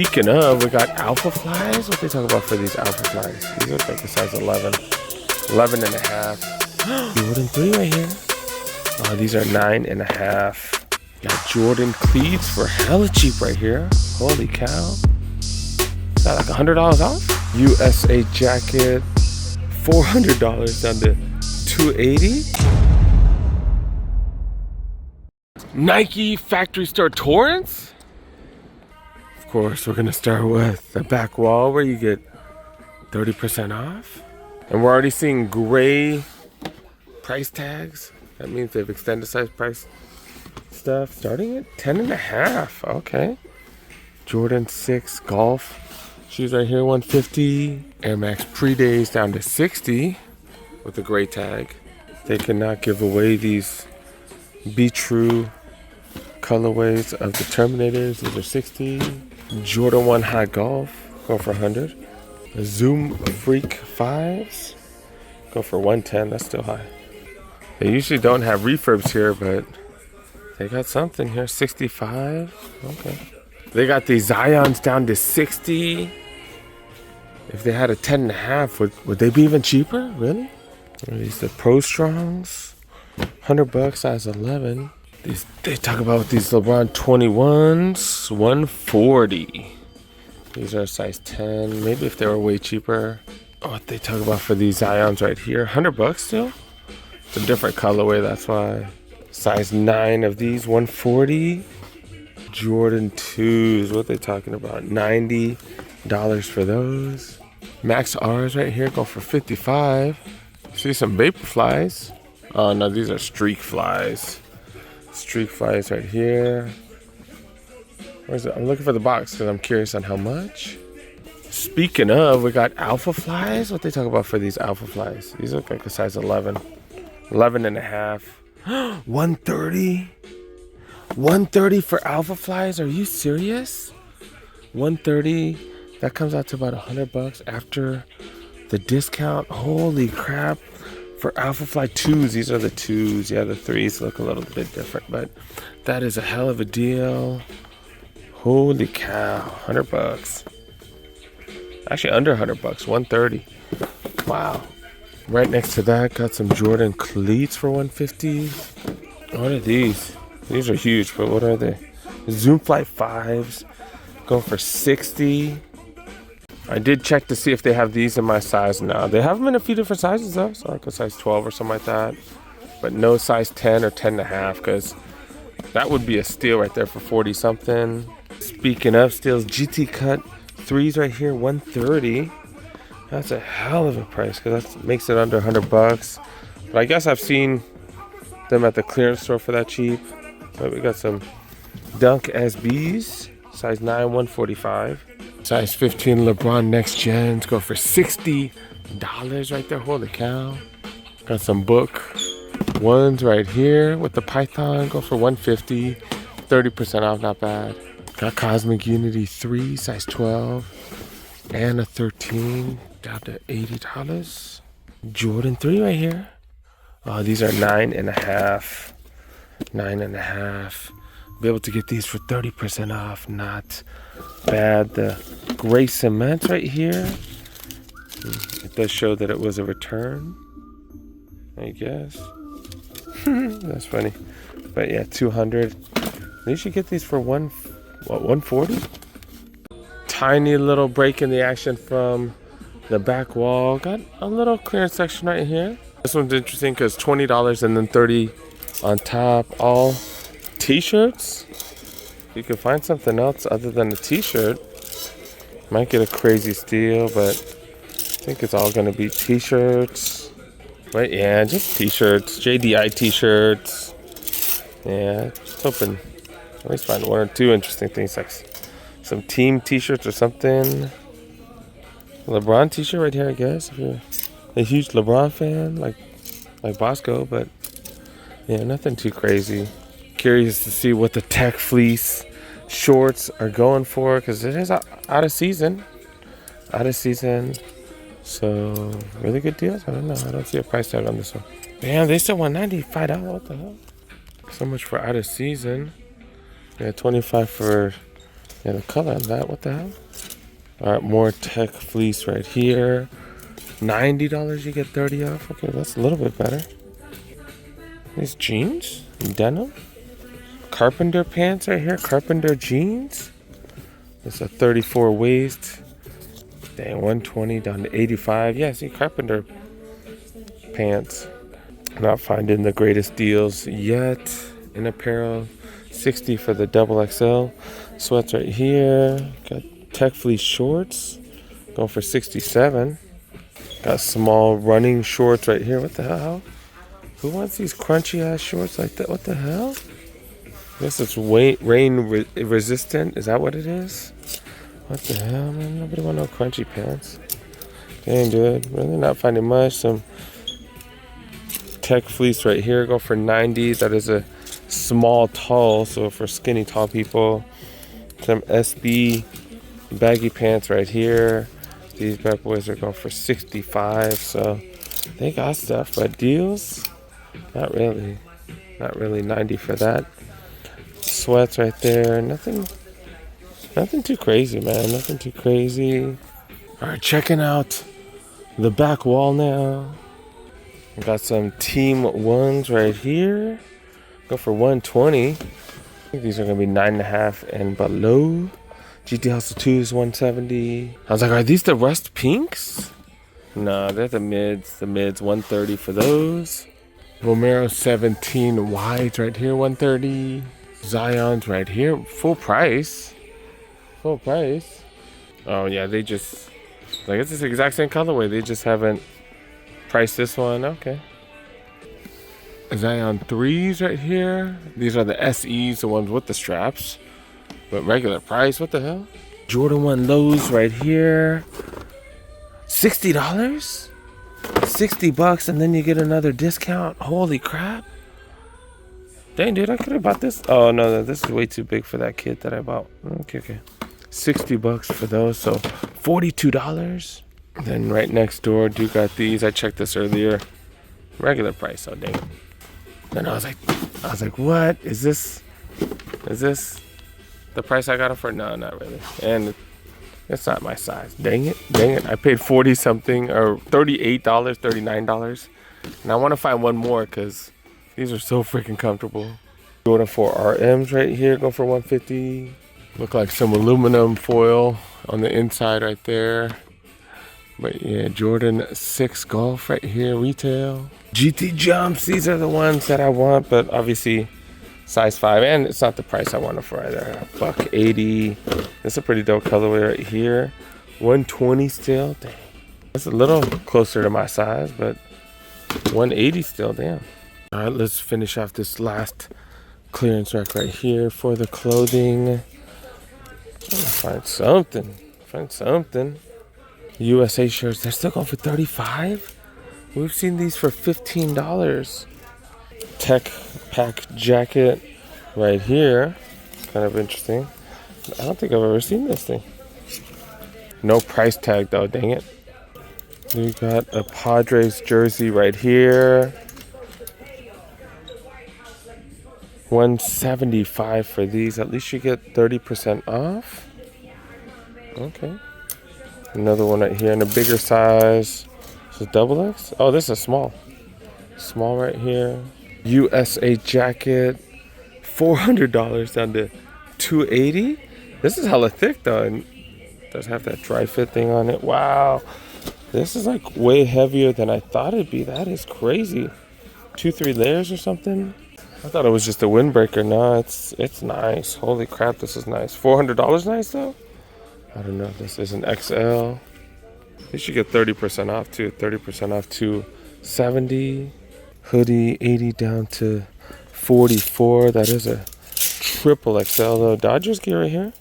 Speaking of, we got alpha flies. What they talk about for these alpha flies? These look like a size 11. 11 and a half. Jordan 3 right here. Oh, these are 9 and a half. Got Jordan cleats for hella cheap right here. Holy cow. Is that like $100 off? USA jacket, $400 down to $280. Nike factory store Torrance. Of course, we're gonna start with the back wall where you get 30% off. And we're already seeing gray price tags. That means they've extended size price stuff starting at 10 and a half. Okay. Jordan 6 golf shoes right here, 150. Air Max pre-days down to 60 with the gray tag. They cannot give away these Be True colorways of the Terminators. These are 60. Jordan 1 High Golf go for 100. The Zoom Freak 5s go for 110. That's still high. They usually don't have refurbs here, but they got something here. 65. Okay. They got these Zions down to 60. If they had a 10 and a half, would they be even cheaper? Really? Are these the Pro Strongs? $100, size 11. They talk about these LeBron 21s, 140. These are size 10. Maybe if they were way cheaper. What they talk about for these Zions right here, $100 still. It's a different colorway, that's why. Size 9 of these, 140. Jordan 2s, what they talking about? $90 for those. Max R's right here go for 55. See some vapor flies. Oh no, these are streak flies. Streak flies right here. Where's it? I'm looking for the box because I'm curious on how much. Speaking of, we got alpha flies. What they talk about for these alpha flies? These look like a size 11. 11 and a half. 130. 130 for alpha flies? Are you serious? 130. That comes out to about $100 after the discount. Holy crap. For Alpha Fly 2s, these are the 2s. Yeah, the 3s look a little bit different, but that is a hell of a deal. Holy cow, $100. Actually, under $100, 130. Wow. Right next to that, got some Jordan cleats for 150. What are these? These are huge, but what are they? Zoom Flight 5s, going for 60. I did check to see if they have these in my size now. They have them in a few different sizes though, so like a size 12 or something like that. But no size 10 or 10 and a half, because that would be a steal right there for 40 something. Speaking of steals, GT Cut 3s right here, 130. That's a hell of a price, because that makes it under $100. But I guess I've seen them at the clearance store for that cheap. But we got some Dunk SBs, size 9, 145. Size 15 LeBron Next Gens go for $60 right there. Holy cow. Got some book ones right here with the Python. Go for $150. 30% off, not bad. Got Cosmic Unity 3, size 12. And a 13, down to $80. Jordan 3 right here. Oh, these are 9 and a half. 9 and a half. Be able to get these for 30% off. Not bad. The gray cement right here. It does show that it was a return, I guess. That's funny. But yeah, 200. You should get these for 140? Tiny little break in the action from the back wall. Got a little clearance section right here. This one's interesting because $20 and then $30 on top. All t-shirts. If you can find something else other than a t-shirt, might get a crazy steal, but I think it's all gonna be t-shirts. But yeah, just t-shirts, JDI t-shirts. Yeah, just hoping at least find one or two interesting things, like some team t-shirts or something. LeBron t-shirt right here, I guess, if you're a huge LeBron fan, like Bosco, but yeah, nothing too crazy. Curious to see what the Tech Fleece shorts are going for, because it is out of season. So really good deals. I don't know. I don't see a price tag on this one. Damn, they still want $95. What the hell? So much for out of season. Yeah, 25 for Yeah, the color on that, what the hell? All right, more tech fleece right here. $90, you get 30 off. Okay, that's a little bit better. These jeans, denim. Carpenter pants right here, carpenter jeans. It's a 34 waist. Dang, 120 down to 85. Yeah, see, carpenter pants. Not finding the greatest deals yet in apparel. 60 for the double XL. Sweats right here. Got tech fleece shorts. Going for 67. Got small running shorts right here. What the hell? Who wants these crunchy ass shorts like that? What the hell? I guess it's rain resistant. Is that what it is? What the hell, man? Nobody want no crunchy pants. Dang, dude. Really not finding much. Some tech fleece right here. Go for 90. That is a small tall. So for skinny tall people. Some SB baggy pants right here. These bad boys are going for 65. So they got stuff. But deals? Not really. Not really 90 for that. Sweats right there. Nothing too crazy, man. Nothing too crazy. All right, checking out the back wall now. Got some team ones right here. Go for 120. I think these are gonna be 9.5 and below. GT Hustle 2 is 170. I was like, are these the rust pinks? No, they're the mids. The mids, 130 for those. Romero 17 wides right here, 130. Zion's right here, full price. Full price. Oh yeah, they just, like, it's the exact same colorway. They just haven't priced this one. Okay. Zion 3s right here. These are the SEs, the ones with the straps. But regular price, what the hell? Jordan 1 lows right here. $60? $60 and then you get another discount. Holy crap. Dang, dude, I could have bought this. Oh, no, this is way too big for that kit that I bought. Okay. $60 for those, so $42. Then right next door, dude got these. I checked this earlier. Regular price, oh, dang. Then I was like, what? Is this the price I got it for? No, not really. And it's not my size. Dang it. I paid 40 something or $38, $39. And I want to find one more because these are so freaking comfortable. Jordan 4 RMs right here, go for 150. Look like some aluminum foil on the inside right there. But yeah, Jordan 6 Golf right here, retail. GT Jumps, these are the ones that I want, but obviously size 5, and it's not the price I want it for either. $180. This is a pretty dope colorway right here. 120 still, dang. It's a little closer to my size, but 180 still, damn. All right, let's finish off this last clearance rack right here for the clothing. Find something. USA shirts, they're still going for $35. We've seen these for $15. Tech pack jacket right here, kind of interesting. I don't think I've ever seen this thing. No price tag though, dang it. We got a Padres jersey right here. $175 for these. At least you get 30% off. Okay. Another one right here in a bigger size. This is double X? Oh, this is small. Small right here. USA jacket. $400 down to $280. This is hella thick though. And does have that dry fit thing on it. Wow. This is like way heavier than I thought it'd be. That is crazy. 2-3 layers or something. I thought it was just a windbreaker. No, it's nice. Holy crap, this is nice. $400 nice though? I don't know if this is an XL. You should get 30% off too. 30% off to $70. Hoodie 80 down to $44. That is a triple XL though. Dodgers gear right here.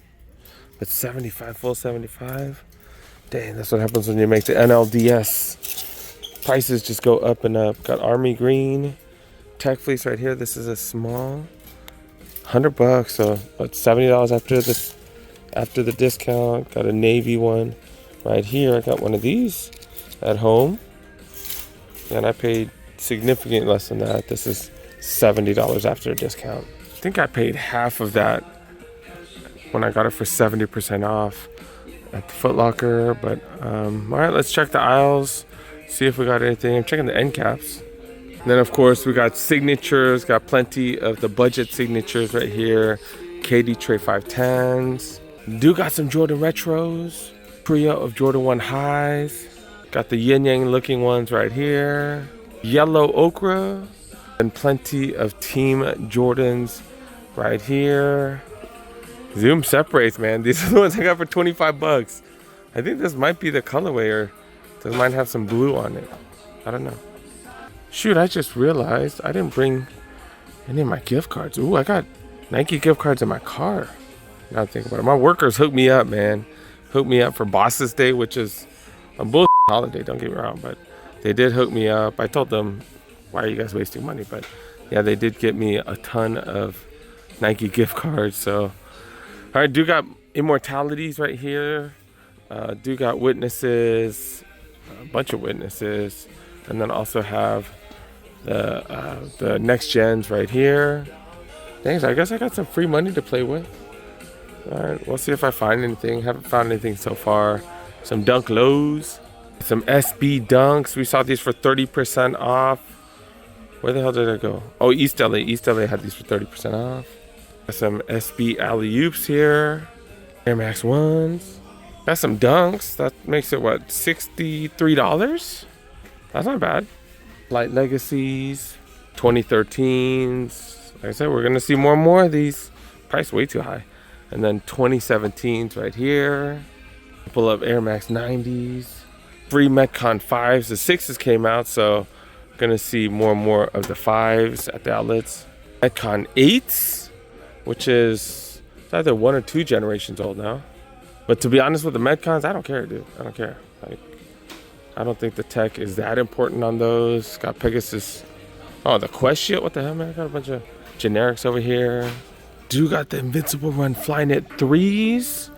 But 75, full 75. Dang, that's what happens when you make the NLDS. Prices just go up and up. Got army green. Tech fleece right here. This is a small. $100, so it's $70 after the discount. Got a navy one right here. I got one of these at home, and I paid significantly less than that. This is $70 after a discount. I think I paid half of that when I got it for 70% off at the Foot Locker. But all right, let's check the aisles, see if we got anything. I'm checking the end caps. And then of course we got signatures, got plenty of the budget signatures right here. KD Trey 510s. Do got some Jordan retros. Trio of Jordan 1 highs. Got the yin yang looking ones right here. Yellow ochre. And plenty of Team Jordans right here. Zoom separates, man. These are the ones I got for 25 bucks. I think this might be the colorway, or this might have some blue on it. I don't know. Shoot, I just realized I didn't bring any of my gift cards. Ooh, I got Nike gift cards in my car. Now I think about it. My workers hooked me up, man. Hooked me up for Bosses Day, which is a bullshit holiday, don't get me wrong. But they did hook me up. I told them, why are you guys wasting money? But yeah, they did get me a ton of Nike gift cards. So, all right, do got Immortalities right here. Do got Witnesses, a bunch of Witnesses. And then also have the next gens right here. Thanks, I guess I got some free money to play with. All right, we'll see if I find anything. Haven't found anything so far. Some Dunk Lows, some SB Dunks. We saw these for 30% off. Where the hell did I go? Oh, East LA. East LA had these for 30% off. Got some SB Alley-Oops here. Air Max 1s. Got some Dunks. That makes it, what, $63? That's not bad. Light Legacies, 2013s. Like I said, we're gonna see more and more of these. Price way too high. And then 2017s right here. Couple of Air Max 90s. Free Metcon 5s. The 6s came out, so gonna see more and more of the 5s at the outlets. Metcon 8s, which is either 1 or 2 generations old now. But to be honest with the Metcons, I don't care, dude. I don't care. Like, I don't think the tech is that important on those. Got Pegasus. Oh, the Quest shit. What the hell, man? Got a bunch of generics over here. Do got the Invincible Run Flyknit 3s.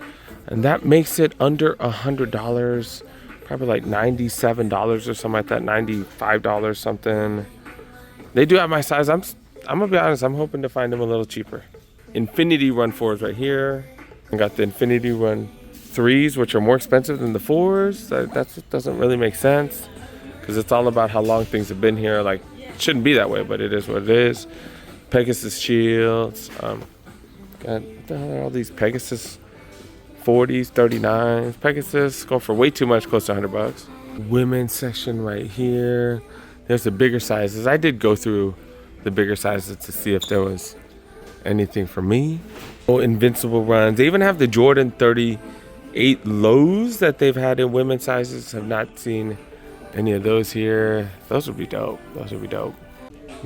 And that makes it under $100. Probably like $97 or something like that. $95 something. They do have my size. I'm gonna be honest. I'm hoping to find them a little cheaper. Infinity Run 4s right here. I got the Infinity Run 3s, which are more expensive than the 4s. That doesn't really make sense, because it's all about how long things have been here. Like, it shouldn't be that way, but it is what it is. Pegasus Shields. Got, what the hell are all these Pegasus 40s, 39s? Pegasus going for way too much, close to $100. Women's section right here. There's the bigger sizes. I did go through the bigger sizes to see if there was anything for me. Oh, Invincible Runs. They even have the Jordan 38 lows that they've had in women's sizes. Have not seen any of those here. Those would be dope. Those would be dope.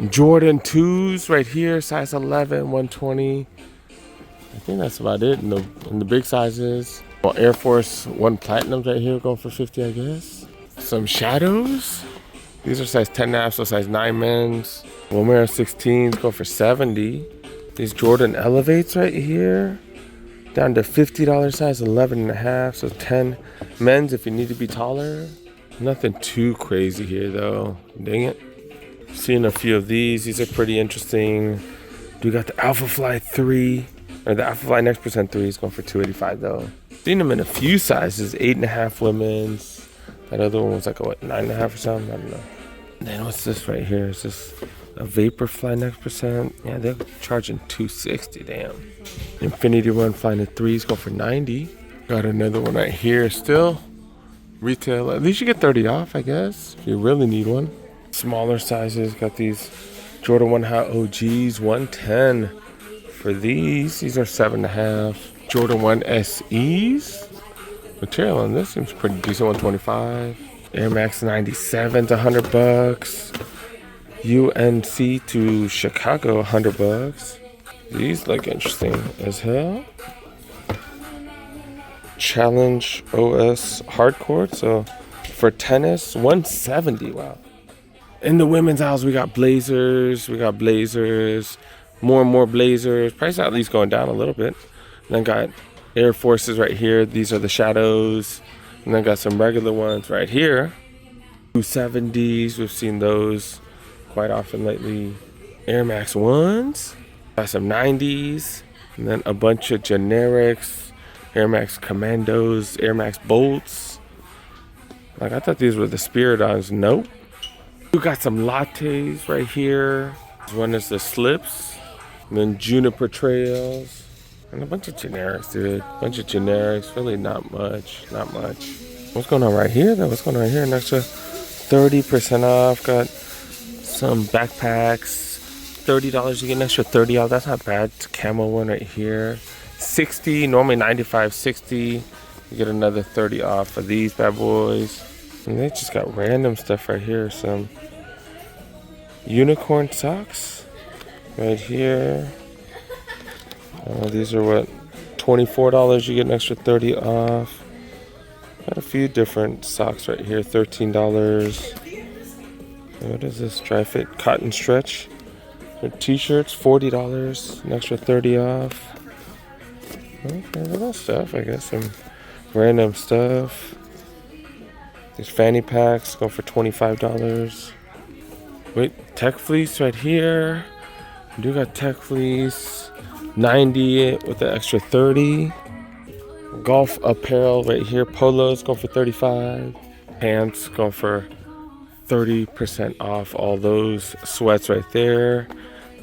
Jordan 2s right here, size 11, 120. I think that's about it in the big sizes. Well, Air Force 1 Platinums right here, going for 50, I guess. Some Shadows. These are size 10.5, so size 9 men's. Womera 16s, go for 70. These Jordan Elevates right here, down to $50 size, 11.5, so 10 men's if you need to be taller. Nothing too crazy here though. Dang it. Seen a few of these. These are pretty interesting. We got the Alpha Fly 3, or the Alpha Fly Next Percent 3 is going for $285 though. Seen them in a few sizes, 8.5 women's. That other one was like a, what, 9.5 or something? I don't know. And then what's this right here? Is this a Vaporfly Next Percent? Yeah, they're charging $260. Damn. Infinity Run Flyknit 3s go for $90. Got another one right here still. Retail. At least you get 30 off, I guess, if you really need one. Smaller sizes. Got these Jordan 1 High OGs, 110 for these. These are 7.5. Jordan 1 SEs. Material on this seems pretty decent. 125. Air Max 97's $100. UNC to Chicago, $100. These look interesting as hell. Challenge OS hardcore, so for tennis, 170. Wow. In the women's aisles, we got blazers. More and more blazers. Price at least going down a little bit. And then got Air Forces right here. These are the Shadows. And then got some regular ones right here. 270s. We've seen those quite often lately. Air Max 1s. Got some 90s. And then a bunch of generics, Air Max Commandos, Air Max Bolts. Like, I thought these were the Spiridons. Nope. We got some lattes right here. This one is the slips. And then Juniper Trails. And a bunch of generics, dude. Bunch of generics. Really not much. Not much. What's going on right here, though? What's going on right here? An extra 30% off. Got some backpacks. $30. You get an extra 30 off. That's not bad. It's a camo one right here. 60. Normally 95, 60. You get another 30 off for these bad boys. And they just got random stuff right here. Some unicorn socks right here. These are what, $24. You get an extra 30 off. Got a few different socks right here. $13. What is this? Dry fit cotton stretch. T-shirts, $40. An extra 30 off. Okay, little stuff. I guess some random stuff. These fanny packs go for $25. Wait, Tech Fleece right here. We do got Tech Fleece. 90 with the extra 30. Golf apparel right here. Polos going for 35. Pants going for 30% off. All those sweats right there.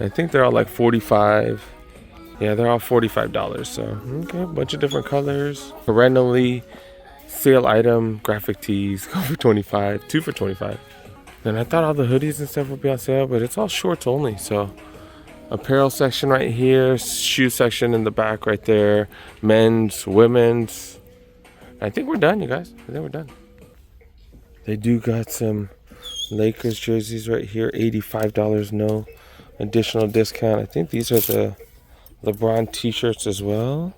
I think they're all like 45. Yeah, they're all $45. So, okay, a bunch of different colors. A randomly sale item, graphic tees, go for 25. 2 for 25. And I thought all the hoodies and stuff would be on sale, but it's all shorts only. So, apparel section right here, shoe section in the back right there, men's, women's. I think we're done, you guys. I think we're done. They do got some Lakers jerseys right here, $85, no additional discount. I think these are the LeBron t-shirts as well,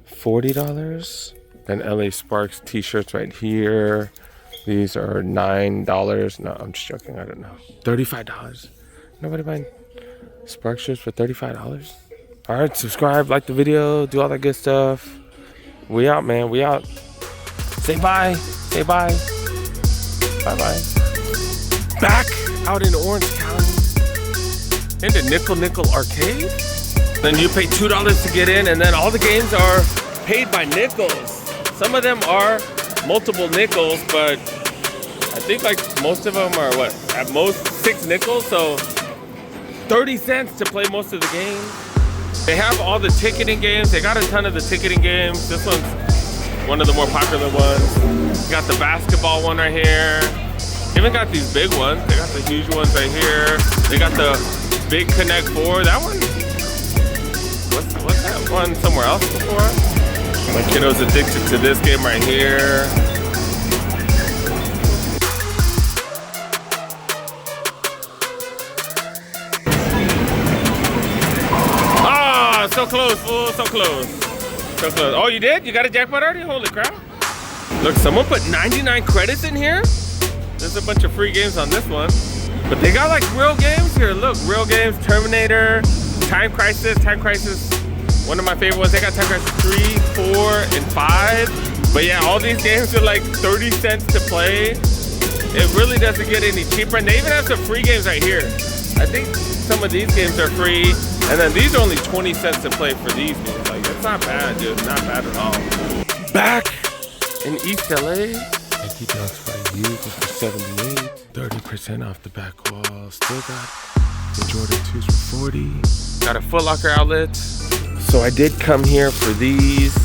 $40. And LA Sparks t-shirts right here. These are $9. No, I'm just joking, I don't know. $35. Nobody buying Spark shirts for $35. All right, subscribe, like the video, do all that good stuff. We out, man. We out. Say bye. Say bye. Bye bye. Back out in Orange County in the Nickel Arcade. Then you pay $2 to get in, and then all the games are paid by nickels. Some of them are multiple nickels, but I think like most of them are what? At most 6 nickels. So 30 cents to play most of the games. They have all the ticketing games. They got a ton of the ticketing games. This one's one of the more popular ones. You got the basketball one right here. They even got these big ones. They got the huge ones right here. They got the big Connect 4. That one, what's that one somewhere else before? My kiddo's addicted to this game right here. So close, fool, so close. So close. Oh, you did? You got a jackpot already? Holy crap. Look, someone put 99 credits in here. There's a bunch of free games on this one. But they got like real games here. Look, real games, Terminator, Time Crisis, one of my favorite ones. They got Time Crisis 3, 4, and 5. But yeah, all these games are like 30 cents to play. It really doesn't get any cheaper. And they even have some free games right here. I think some of these games are free. And then these are only 20 cents to play for these games. Like, it's not bad, dude. Not bad at all. Back in East LA. Nike Dunks by you for 78. 30% off the back wall. Still got the Jordan 2s for 40. Got a Foot Locker outlet. So I did come here for these.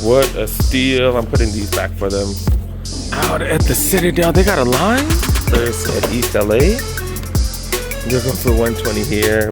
What a steal. I'm putting these back for them. Out at the Citadel. They got a line. There's at East LA. They're going for 120 here.